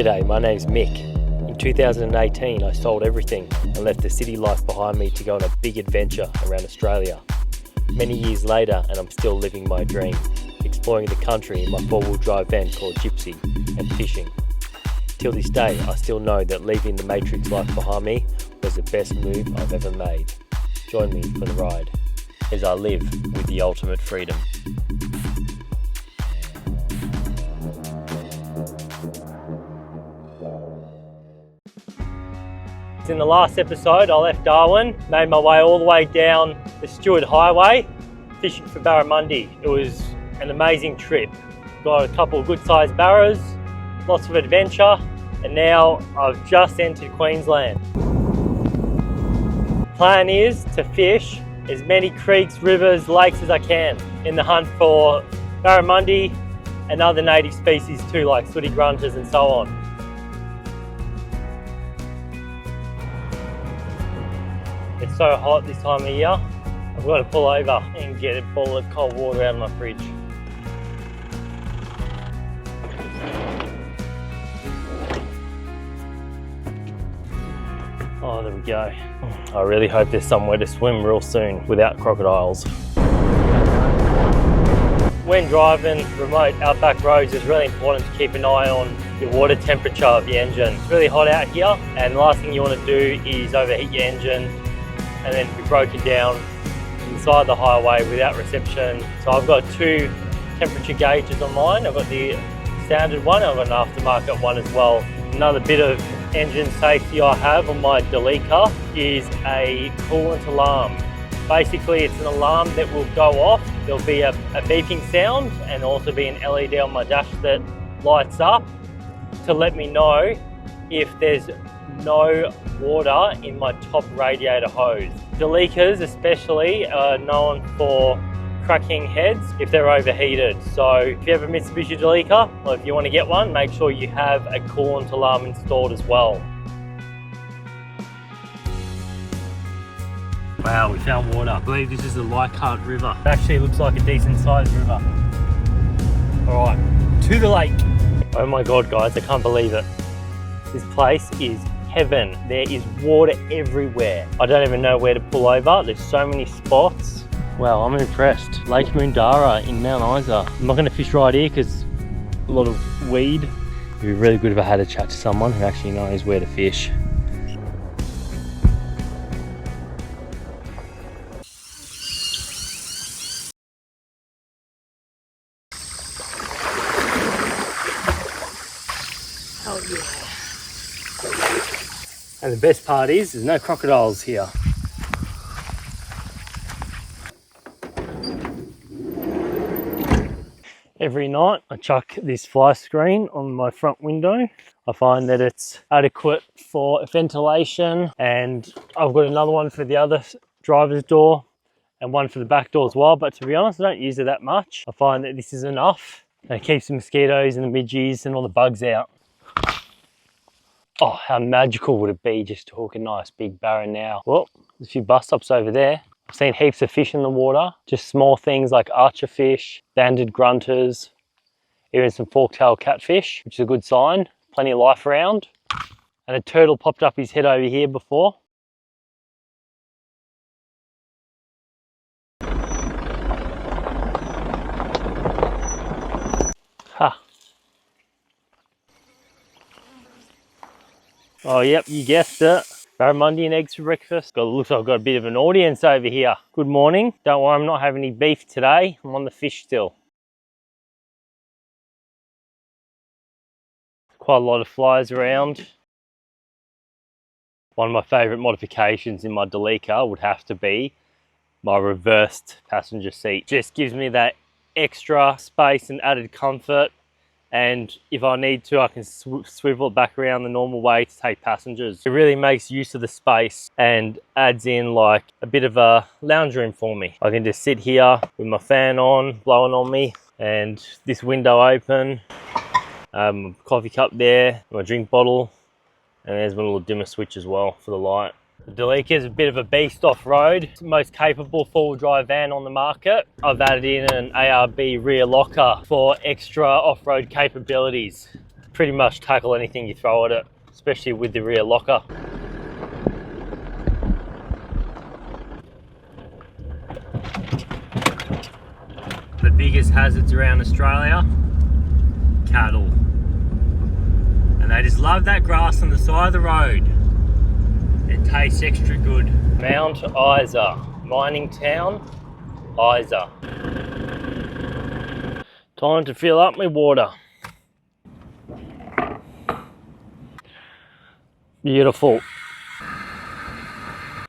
G'day, my name's Mick. In 2018 I sold everything and left the city life behind me to go on a big adventure around Australia. Many years later and I'm still living my dream, exploring the country in my four-wheel drive van called Gypsy and fishing. Till this day I still know that leaving the Matrix life behind me was the best move I've ever made. Join me for the ride as I live with the ultimate freedom. In the last episode I left Darwin, made my way all the way down the Stewart Highway fishing for barramundi. It was an amazing trip. Got a couple of good sized barras, lots of adventure, and now I've just entered Queensland. Plan is to fish as many creeks, rivers, lakes as I can in the hunt for barramundi and other native species too, like sooty grunters and so on. It's so hot this time of year, I've got to pull over and get a bottle of cold water out of my fridge. Oh, there we go. I really hope there's somewhere to swim real soon without crocodiles. When driving remote outback roads, it's really important to keep an eye on the water temperature of your engine. It's really hot out here, and the last thing you want to do is overheat your engine and then be broken down inside the highway without reception. So I've got two temperature gauges on mine. I've got the standard one, I've got an aftermarket one as well. Another bit of engine safety I have on my Delica is a coolant alarm. Basically it's an alarm that will go off. There'll be a beeping sound and also be an LED on my dash that lights up to let me know if there's no water in my top radiator hose. Delicas especially are known for cracking heads if they're overheated. So if you have a Mitsubishi Delica, or if you want to get one, make sure you have a coolant alarm installed as well. Wow, we found water. I believe this is the Leichhardt River. It actually looks like a decent sized river. All right, to the lake. Oh my God, guys, I can't believe it. This place is heaven. There is water everywhere. I don't even know where to pull over. There's so many spots. Wow, I'm impressed. Lake Moondara in Mount Isa. I'm not going to fish right here because a lot of weed. It'd be really good if I had a chat to someone who actually knows where to fish. Oh yeah. And the best part is there's no crocodiles here. Every night I chuck this fly screen on my front window. I find that it's adequate for ventilation, and I've got another one for the other driver's door and one for the back door as well, but to be honest I don't use it that much. I find that this is enough and it keeps the mosquitoes and the midges and all the bugs out. Oh, how magical would it be just to hook a nice big barra now? Well, there's a few bus stops over there. I've seen heaps of fish in the water, just small things like archer fish, banded grunters, even some fork-tailed catfish, which is a good sign. Plenty of life around. And a turtle popped up his head over here before. Ha. Oh, yep, you guessed it. Barramundi and eggs for breakfast. Looks like I've got a bit of an audience over here. Good morning. Don't worry, I'm not having any beef today. I'm on the fish still. Quite a lot of flies around. One of my favourite modifications in my Delica would have to be my reversed passenger seat. Just gives me that extra space and added comfort. And if I need to, I can swivel it back around the normal way to take passengers. It really makes use of the space and adds in like a bit of a lounge room for me. I can just sit here with my fan on, blowing on me, and this window open, coffee cup there, my drink bottle, and there's my little dimmer switch as well for the light. The Delica is a bit of a beast off-road. It's the most capable four-wheel drive van on the market. I've added in an ARB rear locker for extra off-road capabilities. pretty much tackle anything you throw at it, especially with the rear locker. The biggest hazards around Australia, cattle. And they just love that grass on the side of the road. It tastes extra good. Mount Isa, mining town, Isa. Time to fill up my water. Beautiful.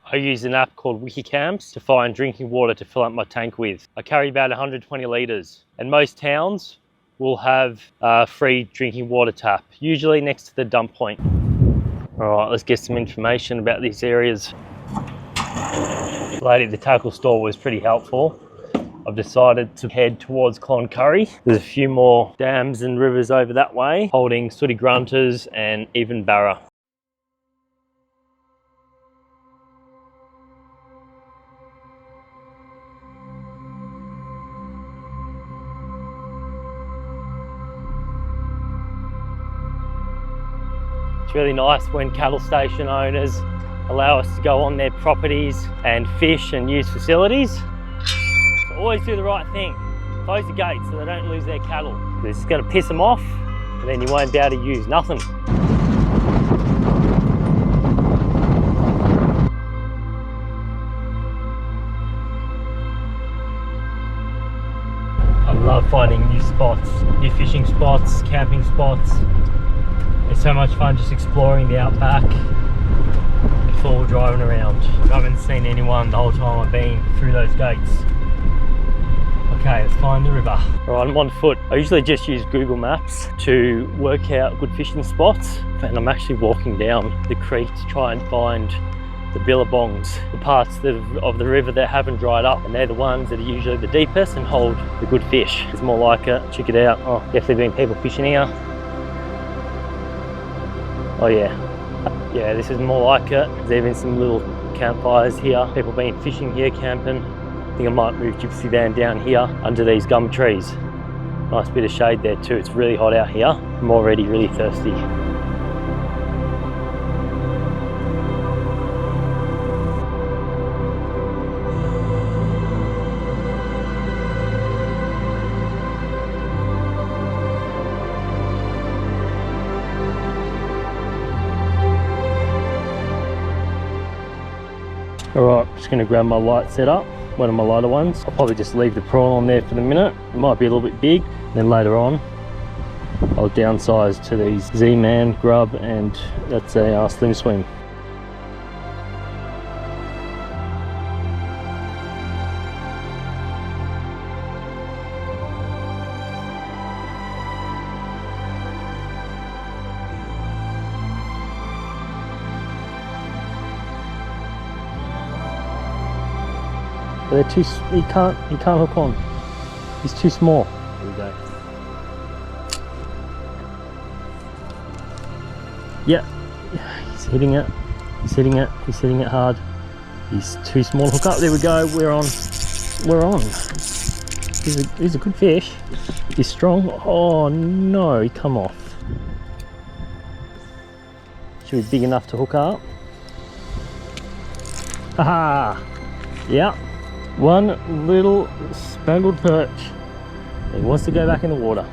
I use an app called Wikicamps to find drinking water to fill up my tank with. I carry about 120 litres, and most towns will have a free drinking water tap, usually next to the dump point. All right, let's get some information about these areas. The lady at the tackle store was pretty helpful. I've decided to head towards Cloncurry. There's a few more dams and rivers over that way, holding sooty grunters and even barra. It's really nice when cattle station owners allow us to go on their properties and fish and use facilities. So always do the right thing. Close the gates so they don't lose their cattle. This is going to piss them off, and then you won't be able to use nothing. I love finding new spots, new fishing spots, camping spots. It's so much fun just exploring the outback before driving around. I haven't seen anyone the whole time I've been through those gates. Okay, let's find the river. All right, I'm on foot. I usually just use Google Maps to work out good fishing spots, and I'm actually walking down the creek to try and find the billabongs, the parts of the river that haven't dried up, and they're the ones that are usually the deepest and hold the good fish. It's more like it. Check it out. Oh, definitely been people fishing here. Oh yeah, this is more like it. There's even some little campfires here. People been fishing here, camping. I think I might move Gypsy van down here under these gum trees. Nice bit of shade there too. It's really hot out here. I'm already really thirsty. Alright, I'm just going to grab my light set up, one of my lighter ones. I'll probably just leave the prawn on there for the minute. It might be a little bit big. Then later on, I'll downsize to these Z-Man grub, and that's a slim swim. They're too, he can't hook on. He's too small. Here we go. Yeah, he's hitting it. He's hitting it. He's hitting it hard. He's too small to hook up. There we go. We're on. We're on. He's a good fish. He's strong. Oh no, he come off. Should be big enough to hook up. Haha. Yeah. One little spangled perch. He wants to go back in the water.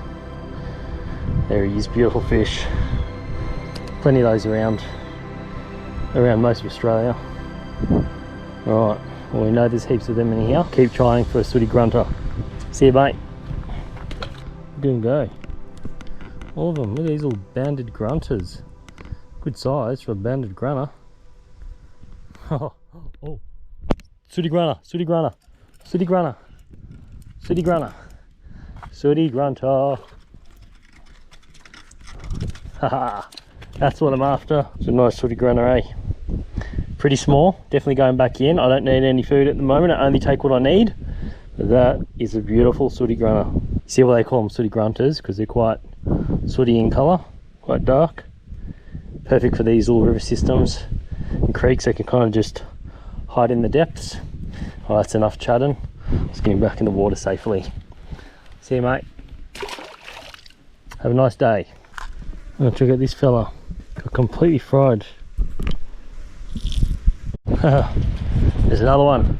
There he is, beautiful fish. Plenty of those around most of Australia. Alright, well we know there's heaps of them in here. Keep trying for a sooty grunter. See you mate. Didn't go. All of them, look at these little banded grunters. Good size for a banded grunter. Oh. Sooty grunter, sooty grunter, sooty grunter, sooty grunter, sooty grunter. Haha, that's what I'm after. It's a nice sooty grunter, eh? Pretty small, definitely going back in. I don't need any food at the moment, I only take what I need. But that is a beautiful sooty grunter. See why they call them sooty grunters? Because they're quite sooty in colour, quite dark. Perfect for these little river systems and creeks. They can kind of just hide in the depths. Oh, that's enough chatting. Let's get him back in the water safely. See you mate. Have a nice day. Oh, check out this fella. Got completely fried. There's another one.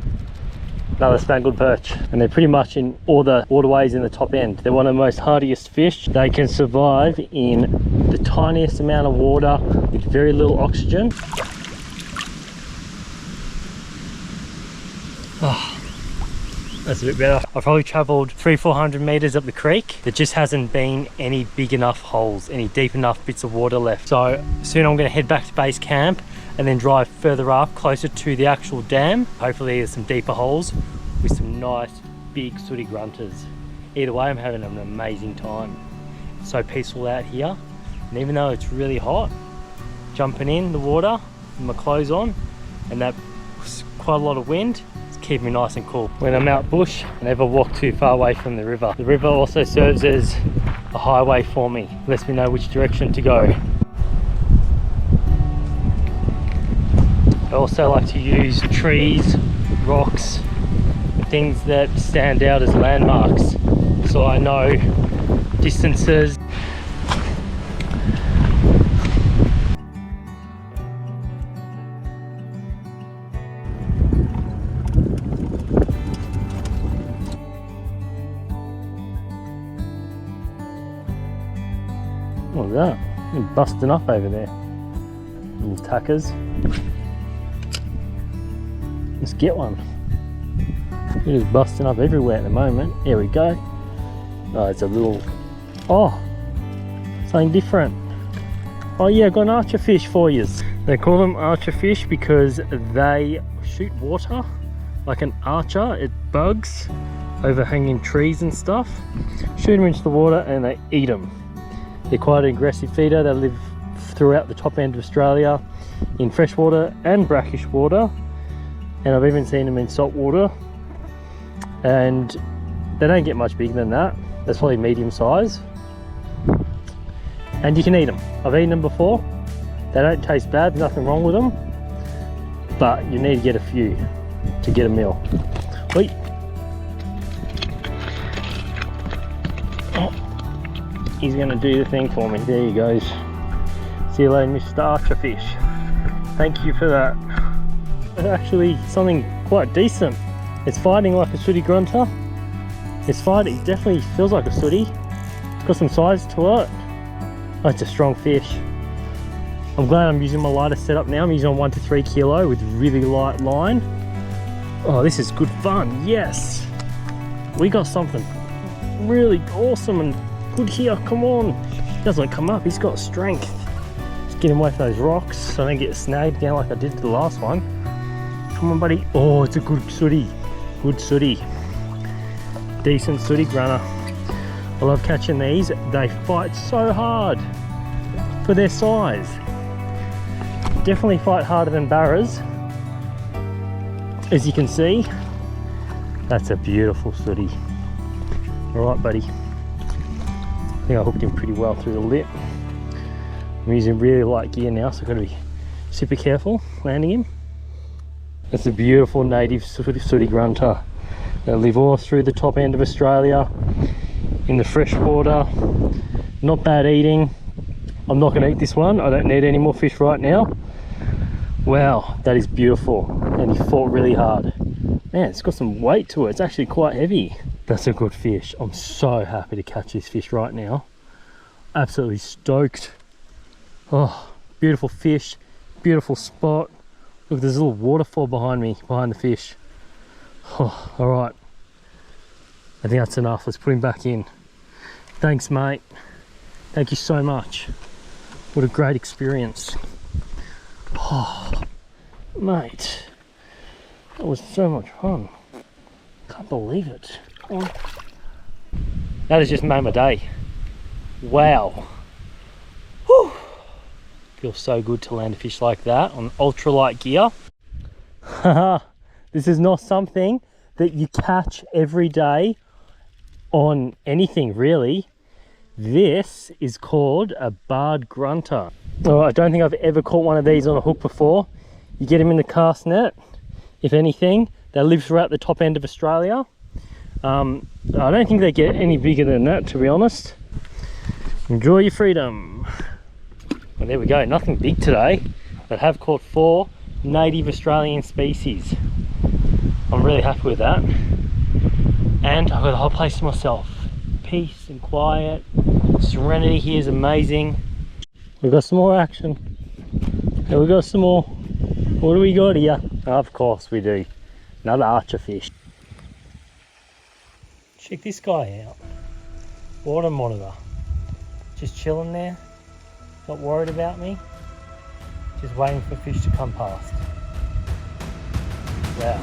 Another spangled perch. And they're pretty much in all the waterways in the top end. They're one of the most hardiest fish. They can survive in the tiniest amount of water with very little oxygen. Oh, that's a bit better. I've probably travelled 300-400 metres up the creek. There just hasn't been any big enough holes, any deep enough bits of water left. So soon I'm going to head back to base camp and then drive further up closer to the actual dam. Hopefully there's some deeper holes with some nice big sooty grunters. Either way, I'm having an amazing time. It's so peaceful out here, and even though it's really hot, jumping in the water with my clothes on, and that was quite a lot of wind, it's keeping me nice and cool. When I'm out bush, I never walk too far away from the river. The river also serves as a highway for me, lets me know which direction to go. I also like to use trees, rocks, and things that stand out as landmarks, so I know distances. What's that? You're busting up over there. Little tackers. Let's get one. It is busting up everywhere at the moment. Here we go. Oh, it's a little... Oh! Something different. Oh yeah, I've got an archer fish for you. They call them archer fish because they shoot water like an archer. It bugs overhanging trees and stuff. Shoot them into the water and they eat them. They're quite an aggressive feeder. They live throughout the top end of Australia in freshwater and brackish water. And I've even seen them in salt water, and they don't get much bigger than that. That's probably medium size, and you can eat them. I've eaten them before. They don't taste bad, nothing wrong with them, but you need to get a few to get a meal. Wait. Oh, he's gonna do the thing for me. There he goes. See you later, Mr. Archer Fish. Thank you for that. Actually something quite decent. It's fighting like a sooty grunter. It's fighting, it definitely feels like a sooty. It's got some size to it. Oh, it's a strong fish. I'm glad I'm using my lighter setup now. I'm using a 1 to 3 kilo with really light line. Oh, this is good fun. Yes, we got something really awesome and good here. Come on, he doesn't come up. He's got strength. Just get him away from those rocks so I don't get snagged down like I did to the last one. Come on, buddy. Oh, it's a good sooty. Good sooty. Decent sooty grunter. I love catching these. They fight so hard for their size. Definitely fight harder than barras. As you can see, that's a beautiful sooty. All right, buddy. I think I hooked him pretty well through the lip. I'm using really light gear now, so I've got to be super careful landing him. It's a beautiful native sooty grunter. They live all through the top end of Australia in the freshwater. Not bad eating. I'm not going to eat this one. I don't need any more fish right now. Wow, that is beautiful. And he fought really hard. Man, it's got some weight to it. It's actually quite heavy. That's a good fish. I'm so happy to catch this fish right now. Absolutely stoked. Oh, beautiful fish. Beautiful spot. Look, there's a little waterfall behind me, behind the fish. Oh, all right. I think that's enough. Let's put him back in. Thanks, mate. Thank you so much. What a great experience. Oh, mate. That was so much fun. Can't believe it. Come on. That has just made my day. Wow. Whew. Feels so good to land a fish like that on ultralight gear. Haha, this is not something that you catch every day on anything really. This is called a barred grunter. Oh, I don't think I've ever caught one of these on a hook before. You get them in the cast net, if anything. They live throughout the top end of Australia. I don't think they get any bigger than that, to be honest. Enjoy your freedom. Well, there we go. Nothing big today, but have caught 4 native Australian species. I'm really happy with that. And I've got the whole place to myself. Peace and quiet. Serenity here is amazing. We've got some more action. And we've got some more. What do we got here? Of course we do. Another archer fish. Check this guy out. Water monitor. Just chilling there. Not worried about me. Just waiting for fish to come past. Wow.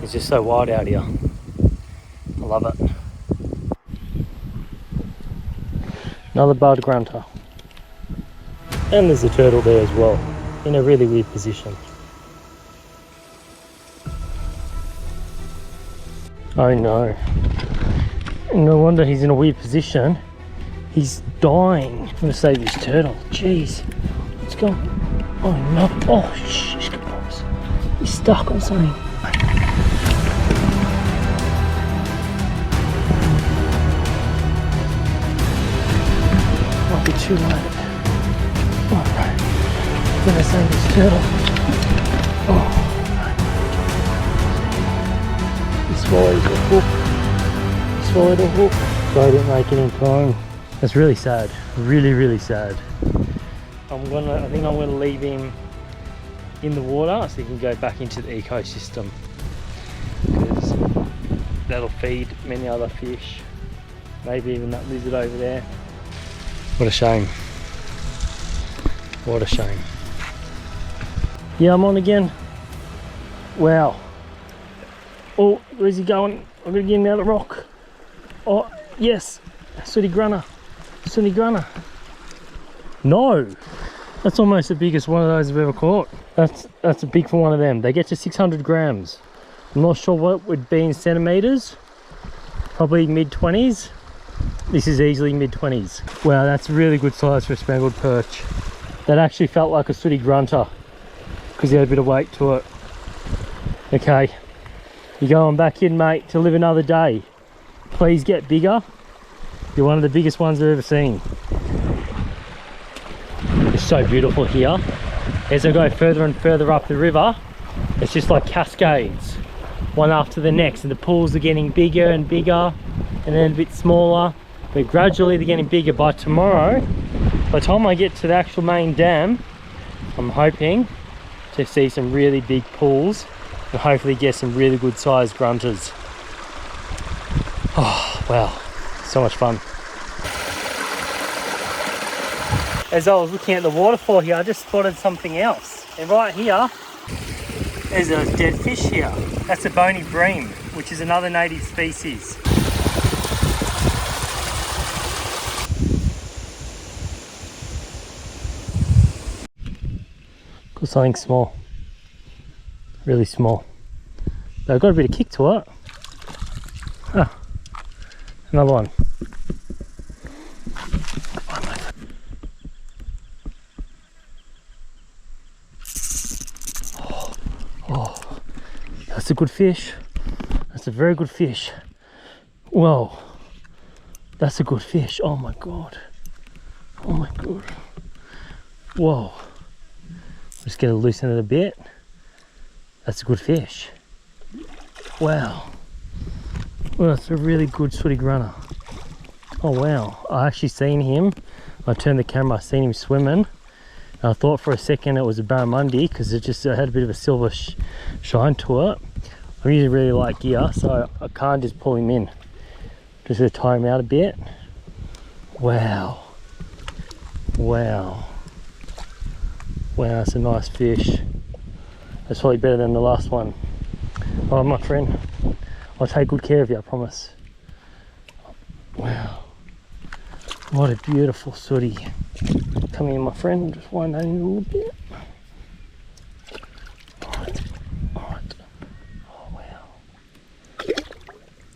It's just so wide out here. I love it. Another bud grunter. And there's a turtle there as well, in a really weird position. Oh no. No wonder he's in a weird position. He's dying. I'm gonna save this turtle. Jeez. Let's go. Oh no. Oh shh. He's stuck on something. Might be too late. Oh no. I'm gonna save this turtle. Oh no. He swallowed the hook. He swallowed the hook. So I didn't make it in time. That's really sad. Really sad. I think I'm gonna leave him in the water so he can go back into the ecosystem, because that'll feed many other fish, maybe even that lizard over there. What a shame. What a shame. Yeah, I'm on again. Wow. Oh, where's he going? I'm gonna get him out of the rock. Oh yes, sooty grunter. Sooty grunter. No, that's almost the biggest one of those I've ever caught. That's a big for one of them. They get to 600 grams. I'm not sure what it would be in centimeters. Probably mid-20s. This is easily mid-20s. Wow, that's really good size for a spangled perch. That actually felt like a sooty grunter because he had a bit of weight to it. Okay, you're going back in, mate, to live another day. Please get bigger. You're one of the biggest ones I've ever seen. It's so beautiful here. As I go further and further up the river, it's just like cascades, one after the next, and the pools are getting bigger and bigger, and then a bit smaller, but gradually they're getting bigger. By tomorrow, by the time I get to the actual main dam, I'm hoping to see some really big pools and hopefully get some really good sized grunters. Oh wow, so much fun. As I was looking at the waterfall here, I just spotted something else. And right here, there's a dead fish here. That's a bony bream, which is another native species. Got something small. Really small. But I've got a bit of kick to it. Ah, another one. That's a good fish. That's a very good fish. Whoa, that's a good fish. Oh my god. Oh my god. Whoa. Just gonna loosen it a bit. That's a good fish. Wow. Well, that's a really good sooty grunter. Oh wow. I actually seen him. I turned the camera, I seen him swimming. And I thought for a second it was a barramundi because it just had a bit of a silver shine to it. I usually really like gear, so I can't just pull him in. Just to tie him out a bit. Wow. Wow. Wow, that's a nice fish. That's probably better than the last one. Oh, my friend, I'll take good care of you, I promise. Wow. What a beautiful sooty. Come here, my friend, just wind that in a little bit. Alright, alright. Oh, wow.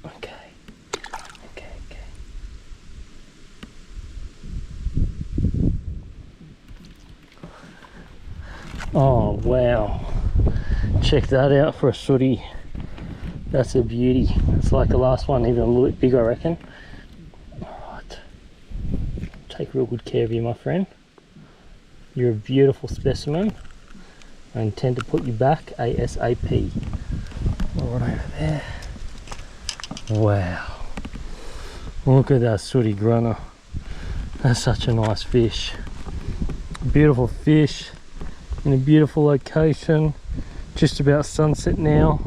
Okay. Oh, wow. Check that out for a sooty. That's a beauty. It's like the last one, even a little bit bigger, I reckon. Alright. Take real good care of you, my friend. You're a beautiful specimen. I intend to put you back ASAP. Right over there. Wow. Look at that sooty grunter. That's such a nice fish. Beautiful fish in a beautiful location. Just about sunset now.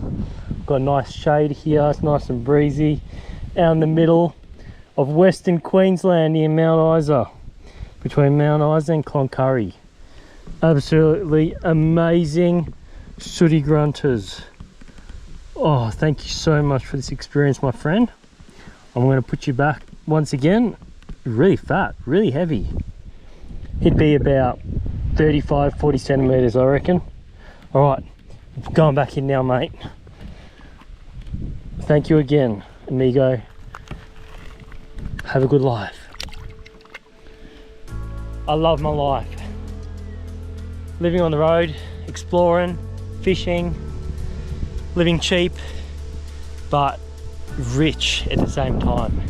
Got a nice shade here. It's nice and breezy. Out in the middle of Western Queensland near Mount Isa. Between Mount Isa and Cloncurry. Absolutely amazing sooty grunters. Oh, thank you so much for this experience, my friend. I'm going to put you back once again. Really fat, really heavy. He'd be about 35-40 centimeters, I reckon. All right, going back in now, mate. Thank you again, amigo. Have a good life. I love my life. Living on the road, exploring, fishing, living cheap, but rich at the same time.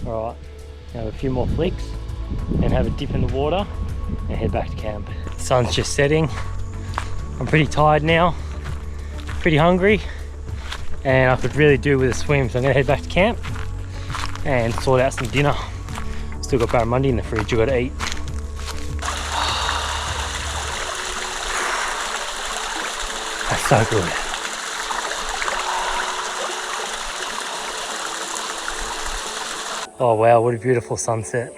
Alright, have a few more flicks and have a dip in the water and head back to camp. The sun's just setting. I'm pretty tired now, pretty hungry, and I could really do with a swim, so I'm gonna head back to camp and sort out some dinner. Still got barramundi in the fridge I've got to eat. That's so good. Oh wow, what a beautiful sunset.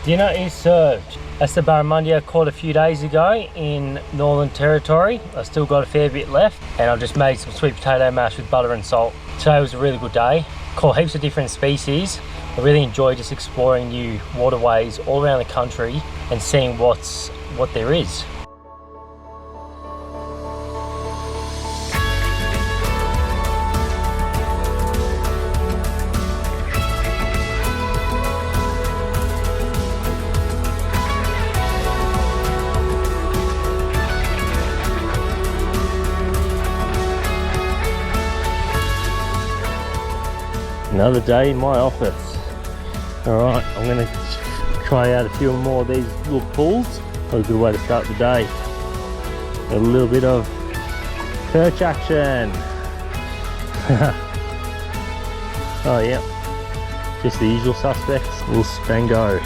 Dinner is served. That's the barramundi I caught a few days ago in Northern Territory. I've still got a fair bit left, and I've just made some sweet potato mash with butter and salt. Today was a really good day. Caught heaps of different species. I really enjoy just exploring new waterways all around the country and seeing what there is. Another day in my office. Alright, I'm going to try out a few more of these little pools. What a good way to start the day. A little bit of perch action. Oh yeah, just the usual suspects. Little spango.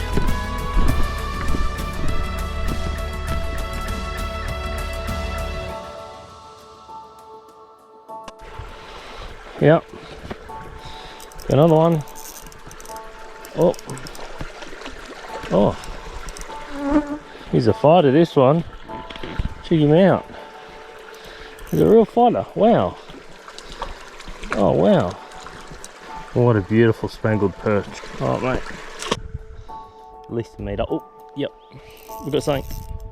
Yep. Another one. Oh. Oh. He's a fighter, this one. Check him out. He's a real fighter. Wow. Oh, wow. What a beautiful spangled perch. Oh, mate. At least a metre. Oh, yep. We've got something.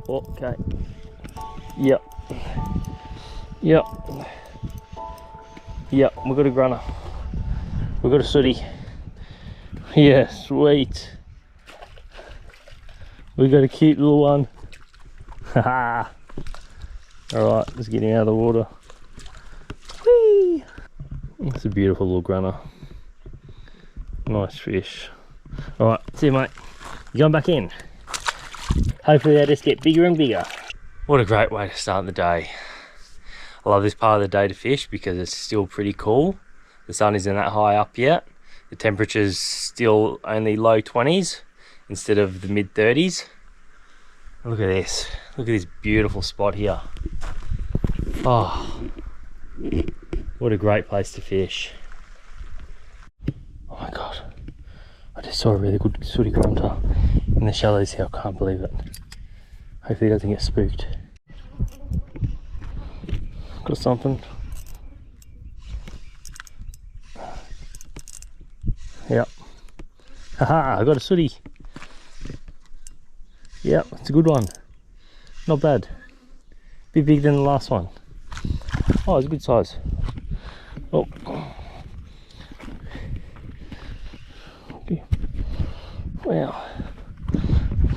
Oh, okay. Yep. Yep. Yep, we've got a grunter. We've got a sooty. Yeah, sweet. We got a cute little one. Haha. Alright, let's get him out of the water. Whee! It's a beautiful little grunter. Nice fish. Alright, see you, mate. You're going back in. Hopefully they just get bigger and bigger. What a great way to start the day. I love this part of the day to fish because it's still pretty cool. The sun isn't that high up yet. The temperature's still only low 20s instead of the mid 30s. Look at this. Look at this beautiful spot here. Oh, what a great place to fish. Oh my god. I just saw a really good sooty grunter in the shallows here. I can't believe it. Hopefully he doesn't get spooked. Got something. Yep. Haha, I got a sooty. Yep, it's a good one. not bad. Bit bigger than the last one. Oh, it's a good size. Oh. Wow.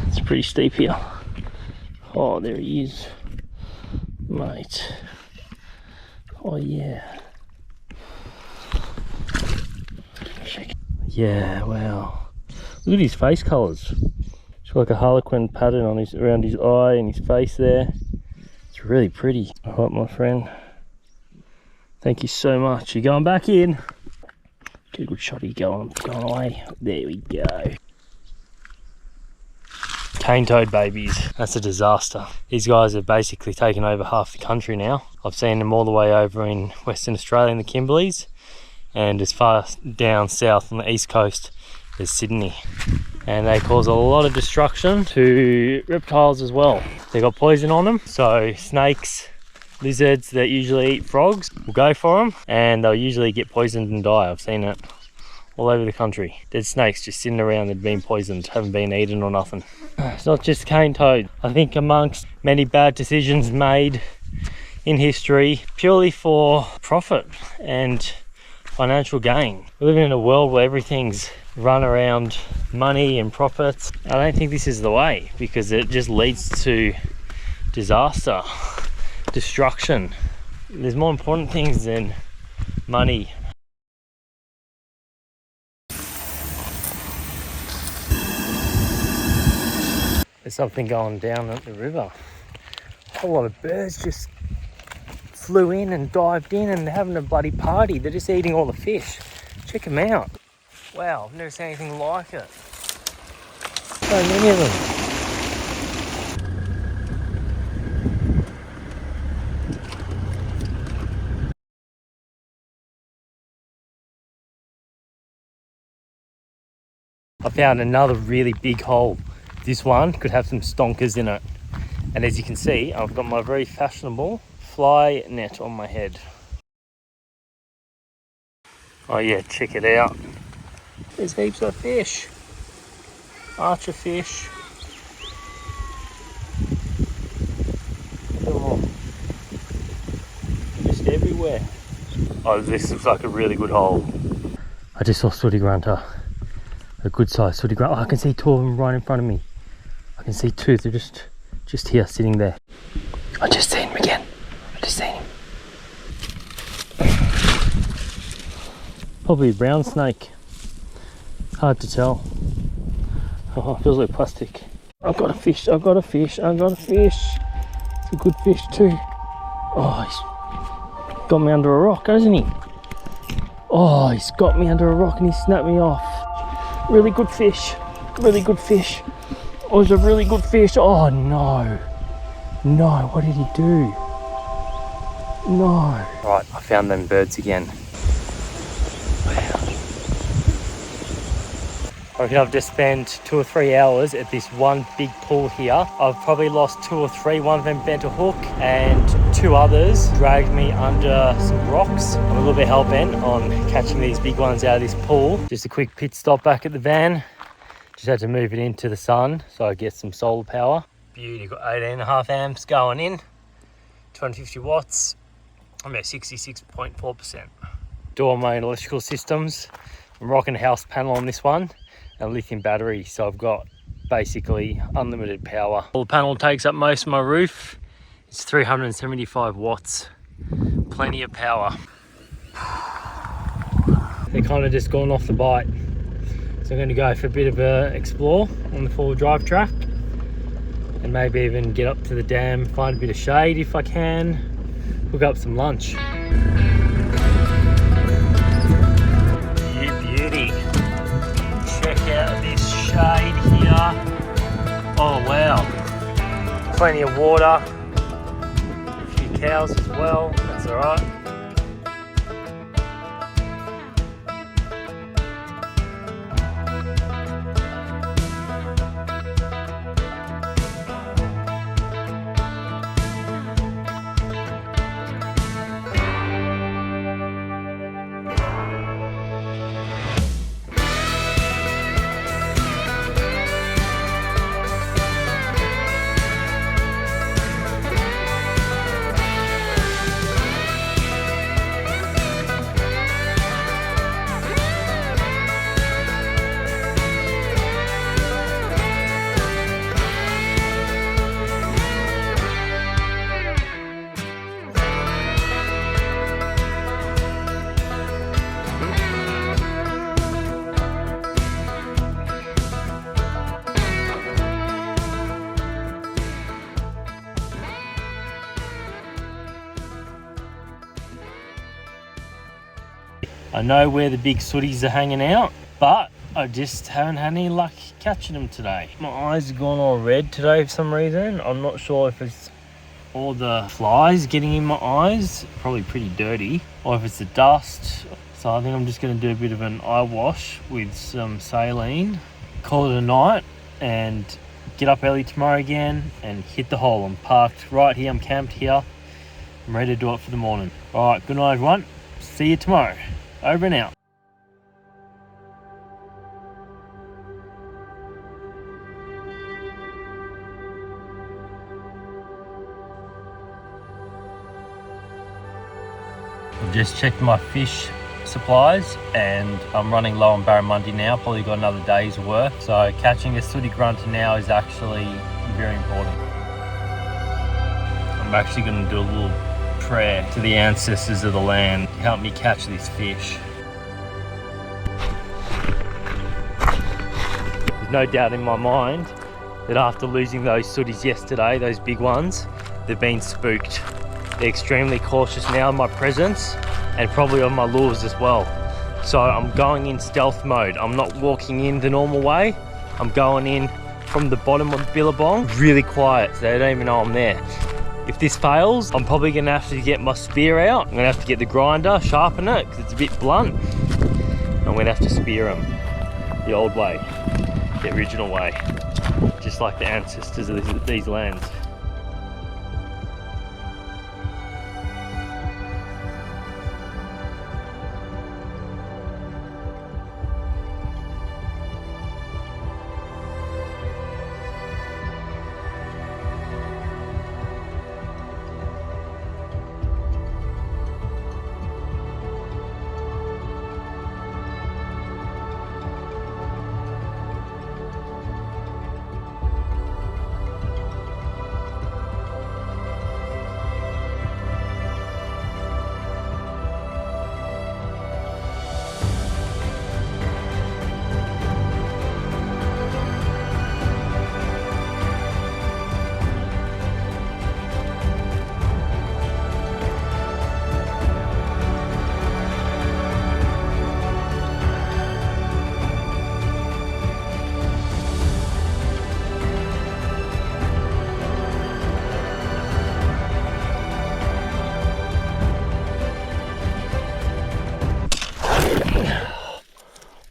It's pretty steep here. Oh, there he is. Mate. Oh, yeah. Yeah, wow. Look at his face colours. It's like a harlequin pattern on his, around his eye and his face there. It's really pretty. Alright, my friend. Thank you so much. You're going back in. Get a good shot of you going away. There we go. Cane toad babies. That's a disaster. These guys have basically taken over half the country now. I've seen them all the way over in Western Australia in the Kimberleys, and as far down south on the east coast as Sydney. And they cause a lot of destruction to reptiles as well. They got poison on them, so snakes, lizards that usually eat frogs will go for them, and they'll usually get poisoned and die. I've seen it all over the country. Dead snakes just sitting around that have been poisoned, haven't been eaten or nothing. It's not just cane toad. I think amongst many bad decisions made in history purely for profit and financial gain. We're living in a world where everything's run around money and profits. I don't think this is the way, because it just leads to disaster, destruction. There's more important things than money. There's something going down at the river. A whole lot of birds just flew in and dived in, and they're having a bloody party. They're just eating all the fish. Check them out. Wow, I've never seen anything like it. So many of them. I found another really big hole. This one could have some stonkers in it. And as you can see, I've got my very fashionable fly net on my head. Oh yeah, check it out. There's heaps of fish. Archer fish. Oh, just everywhere. Oh, this looks like a really good hole. I just saw sooty grunter. A good size sooty grunter. Oh, I can see two of them right in front of me. I can see two. They're just here, sitting there. I just seen him again. I just seen him. Probably a brown snake. Hard to tell. Oh, it feels like plastic. I've got a fish. I've got a fish. I've got a fish. It's a good fish too. Oh, he's got me under a rock, hasn't he? Oh, he's got me under a rock and he snapped me off. Really good fish. Really good fish. Oh, it's a really good fish. Oh no. No, what did he do? No. Right, I found them birds again. Wow. I reckon I've just spent 2 or 3 hours at this one big pool here. I've probably lost 2 or 3. One of them bent a hook and 2 others dragged me under some rocks. I'm a little bit hell-bent on catching these big ones out of this pool. Just a quick pit stop back at the van. Just had to move it into the sun so I get some solar power. Beauty, got 18.5 amps going in, 250 watts. I'm at 66.4%. Do all my electrical systems. I'm rocking a house panel on this one, and a lithium battery, so I've got basically unlimited power. Well, the panel takes up most of my roof. It's 375 watts, plenty of power. They're kind of just gone off the bite. So I'm going to go for a bit of a explore on the 4-wheel drive track, and maybe even get up to the dam, find a bit of shade if I can, hook up some lunch. You beauty. Check out this shade here. Oh wow. Plenty of water. A few cows as well, that's alright. I know where the big sooties are hanging out, but I just haven't had any luck catching them today. My eyes have gone all red today for some reason. I'm not sure if it's all the flies getting in my eyes, probably pretty dirty, or if it's the dust. So I think I'm just going to do a bit of an eye wash with some saline, call it a night, and get up early tomorrow again and hit the hole. I'm parked right here, I'm camped here. I'm ready to do it for the morning. All right, good night everyone. See you tomorrow. Over and out. I've just checked my fish supplies and I'm running low on barramundi now, probably got another day's work. So catching a sooty grunter now is actually very important. I'm actually going to do a little prayer to the ancestors of the land to help me catch this fish. There's no doubt in my mind that after losing those sooties yesterday, those big ones, they've been spooked. They're extremely cautious now in my presence and probably on my lures as well. So I'm going in stealth mode. I'm not walking in the normal way. I'm going in from the bottom of the billabong, really quiet, so they don't even know I'm there. If this fails, I'm probably gonna have to get my spear out. I'm gonna have to get the grinder, sharpen it, because it's a bit blunt. I'm gonna have to spear them the old way, the original way, just like the ancestors of these lands.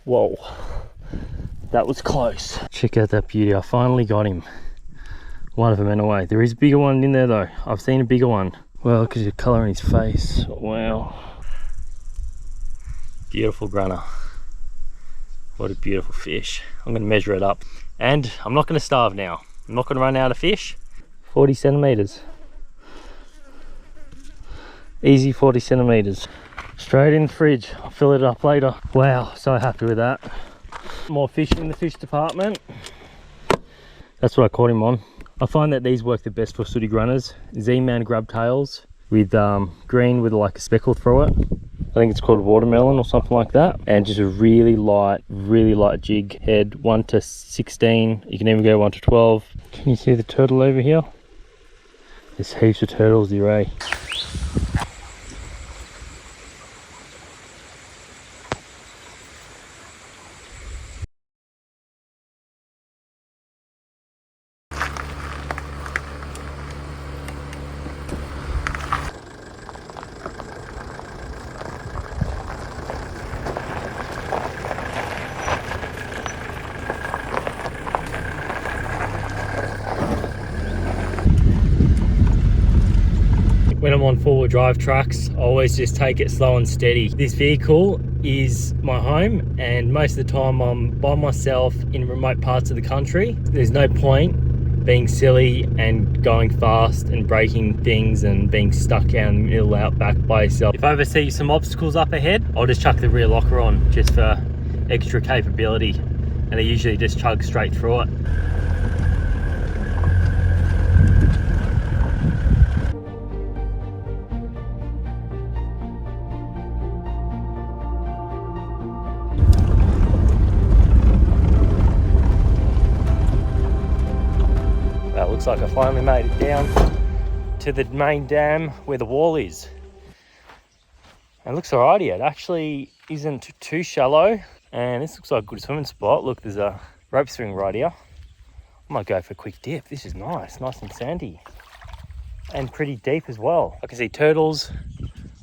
Whoa, that was close. Check out that beauty, I finally got him. One of them anyway. There is a bigger one in there though. I've seen a bigger one. Well, look at the colour in his face. Wow. Beautiful grunter. What a beautiful fish. I'm going to measure it up. And I'm not going to starve now. I'm not going to run out of fish. 40 centimetres. Easy 40 centimetres. Straight in the fridge. I'll fill it up later. Wow, so happy with that. More fish in the fish department. That's what I caught him on. I find that these work the best for sooty grunters. Z-Man grub tails with green with like a speckle through it. I think it's called watermelon or something like that. And just a really light jig head, 1 to 16. You can even go 1 to 12. Can you see the turtle over here? There's heaps of turtles here, eh? When I'm on four-wheel drive trucks, I always just take it slow and steady. This vehicle is my home, and most of the time I'm by myself in remote parts of the country. There's no point being silly and going fast and breaking things and being stuck out in the middle outback by yourself. If I ever see some obstacles up ahead, I'll just chuck the rear locker on just for extra capability, and I usually just chug straight through it. Looks like I finally made it down to the main dam where the wall is. It looks alrighty. It actually isn't too shallow, and this looks like a good swimming spot. Look, there's a rope swing right here. I might go for a quick dip. This is nice and sandy and pretty deep as well. I can see turtles,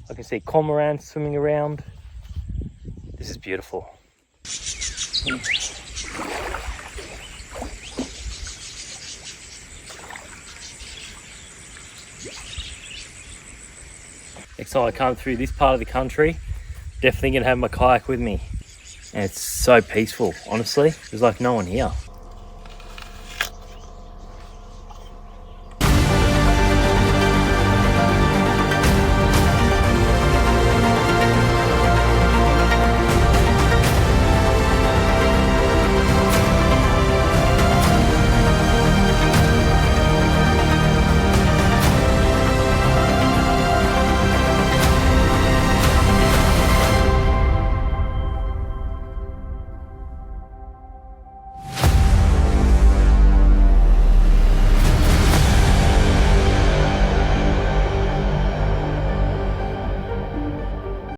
I can see cormorants swimming around. This is beautiful. Next time I come through this part of the country, definitely gonna have my kayak with me. And it's so peaceful, honestly. There's like no one here.